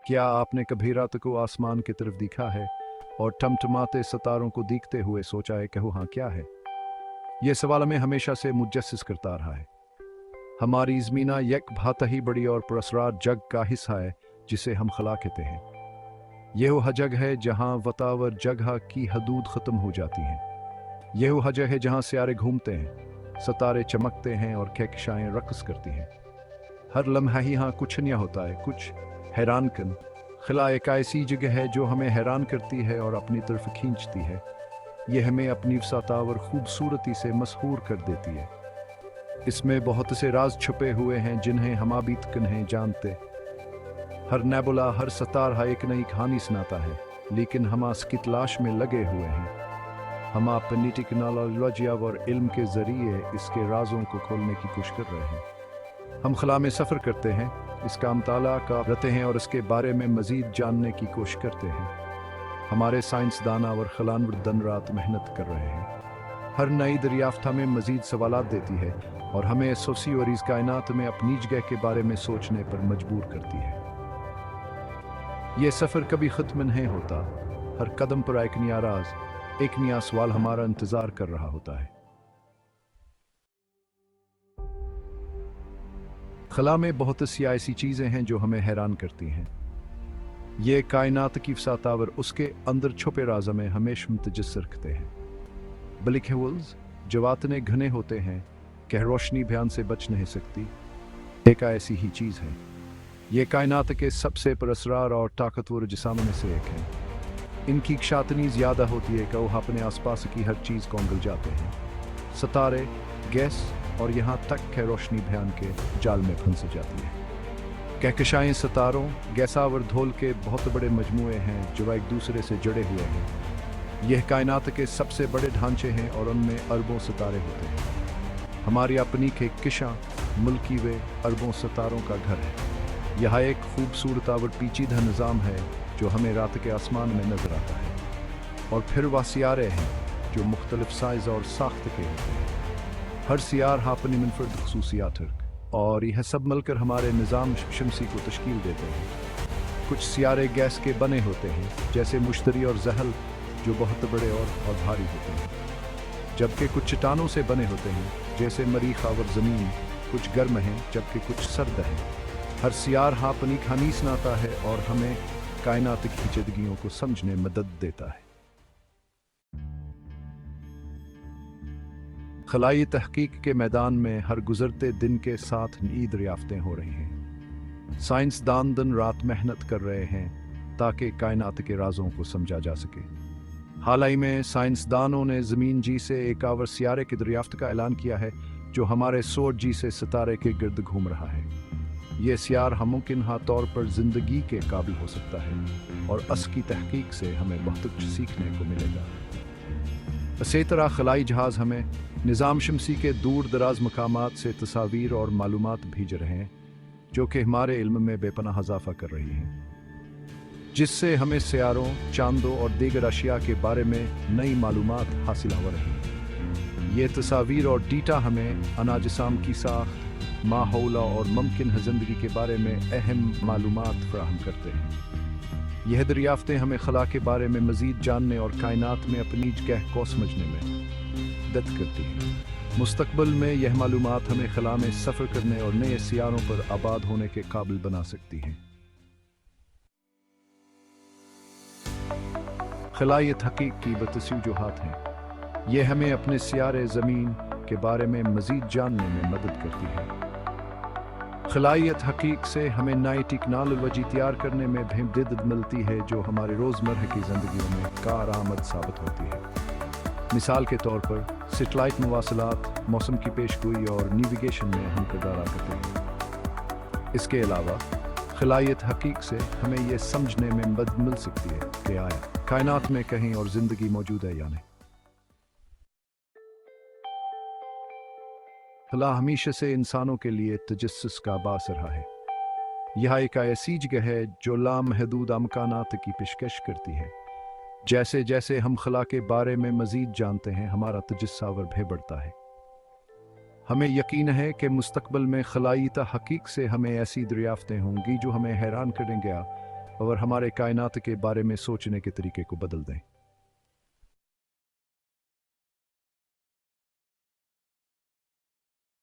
क्या आपने कभी रात को आसमान की तरफ देखा है और टमटमाते सितारों को देखते हुए सोचा है कि हाँ क्या है? ये सवाल हमें हमेशा से मुजस्सिस करता रहा है। हमारी ज़मीना एक बहुत ही बड़ी और पुरस्कार जग का हिस्सा है जिसे हम खला कहते हैं। यह वह जगह है जहाँ वतावर जगह की हदूद ख़त्म हो जाती हैं। यह वह जगह है जहाँ सियारे घूमते हैं, सितारे चमकते हैं और कहकशाएं रक़्स करती हैं। हर लम्हा ही यहाँ कुछ नया होता है, कुछ हैरान कन। खिला एक ऐसी जगह है जो हमें हैरान करती है और अपनी तरफ खींचती है। यह हमें अपनी सतावर खूबसूरती से मशहूर कर देती है। इसमें बहुत से राज छुपे हुए हैं जिन्हें हम अभी तक नहीं जानते। हर नेबुला, हर सितारा एक नई कहानी सुनाता है, लेकिन हम इसकी तलाश में लगे हुए हैं। हम अपनी टेक्नोलॉजी और इल्म के जरिए इसके राजों को खोलने की कोशिश कर रहे हैं। हम खला में सफ़र करते हैं, इसका मुताला करते हैं और इसके बारे में मज़ीद जानने की कोशिश करते हैं। हमारे साइंसदाना और खलानवर दिन रात मेहनत कर रहे हैं। हर नई दरियाफ्त हमें मज़ीद सवालात देती है और हमें सोसी और इस कायनात में अपनी जगह के बारे में सोचने पर मजबूर करती है। ये सफ़र कभी ख़त्म नहीं होता। हर कदम पर एक नया राज, एक नया सवाल हमारा इंतज़ार कर रहा होता है। खला में बहुत सी ऐसी चीज़ें हैं जो हमें हैरान करती हैं। ये कायनात की फसातावर उसके अंदर छुपे राज में हमेशा मुतजस्स रखते हैं। ब्लैक होल्स जो इतने घने होते हैं कि रोशनी बयान से बच नहीं सकती, एक ऐसी ही चीज़ है। ये कायनात के सबसे पुरस्कार और ताकतवर जिस्मों में से एक है। इनकी क्षमता इतनी ज़्यादा होती है कि वो अपने आसपास की हर चीज़ को उंगल जाते हैं। सितारे, गैस और यहाँ तक कि रोशनी बयान के जाल में फंस जाती है। कहकशाएं सितारों, गैसावर धोल के बहुत बड़े मजमूए हैं जो एक दूसरे से जुड़े हुए हैं। यह कायनात के सबसे बड़े ढांचे हैं और उनमें अरबों सितारे होते हैं। हमारी अपनी कहकशां मिल्की वे अरबों सितारों का घर है। यह एक खूबसूरत और पेचीदा निज़ाम है जो हमें रात के आसमान में नजर आता है। और फिर वह सियारे हैं जो मुख्तलिफ साइज़ और साख्त के होते हैं। हर सियार अपनी मुनफरद खसूसियात है और यह सब मिलकर हमारे निज़ाम शमसी को तश्कील देते हैं। कुछ सियारे गैस के बने होते हैं, जैसे मुश्तरी और जहल, जो बहुत बड़े और भारी होते हैं, जबकि कुछ चट्टानों से बने होते हैं, जैसे मरीख और ज़मीन। कुछ गर्म हैं जबकि कुछ सर्द हैं। हर सियार अपनी कहानी सुनाता है और हमें कायनात की पेचीदगियों को समझने में मदद देता है। खलाई तहकीक के मैदान में हर गुजरते दिन के साथ नई दरियाफ्तें हो रही हैं। साइंसदान दिन रात मेहनत कर रहे हैं ताकि कायनात के राजों को समझा जा सके। हाल ही में साइंसदानों ने ज़मीन जी से एक आवर सियारे की दरियाफ्त का ऐलान किया है जो हमारे सूरज जी से सितारे के गिर्द घूम रहा है। ये सियार मुमकिन तौर पर ज़िंदगी के काबिल हो सकता है और इसकी तहकीक से हमें बहुत कुछ सीखने को मिलेगा। इसी तरह खलाई जहाज़ हमें निज़ाम शमसी के दूर दराज मकामात से तस्वीर और मालूमात भेज रहे हैं जो कि हमारे इल्म में बेपनाह इजाफा कर रही हैं, जिससे हमें सियारों, चांदों और दीगर अशिया के बारे में नई मालूमात हासिल हो रही हैं। ये तस्वीर और डेटा हमें अनाजिसाम की साख्त, माहौल और मुमकिन ज़िंदगी के बारे में अहम मालूमात फराहम करते हैं। यह दरियाफ्तें हमें खला के बारे में मज़ीद जानने और कायनात में अपनी जगह को समझने में मदद करती है। मुस्तकबिल में यह मालूमात हमें खला में सफ़र करने और नए सियारों पर आबाद होने के काबिल बना सकती हैं। खलाई तहकीक की बतसी वजूहात हैं। यह हमें अपने सियारे ज़मीन के बारे में मज़ीद जानने में मदद करती है। खलाई तहकीक से हमें नई टेक्नोलॉजी तैयार करने में भी मदद मिलती है जो हमारे रोज़मर्रा की ज़िंदगियों में कारआमद साबित होती है। मिसाल के तौर पर सेटेलाइट मवासलात, मौसम की पेशगोई और नेविगेशन में अहम किरदार अदा करते हैं। इसके अलावा खलाई तहकीक से हमें यह समझने में मदद मिल सकती है कि आया कायनात में कहीं और ज़िंदगी मौजूद है या नहीं। खला हमेशा से इंसानों के लिए तजस्सुस का बास रहा है। यह एक ऐसी जगह है जो लामहदूद अमकानात की पेशकश करती है। जैसे जैसे हम खला के बारे में मज़ीद जानते हैं, हमारा तजस्सावर भी बढ़ता है। हमें यकीन है कि मुस्तकबिल में खलाई तहकीक से हमें ऐसी दरियाफ्तें होंगी जो हमें हैरान करेंगे और हमारे कायनात के बारे में सोचने के तरीके को बदल दें।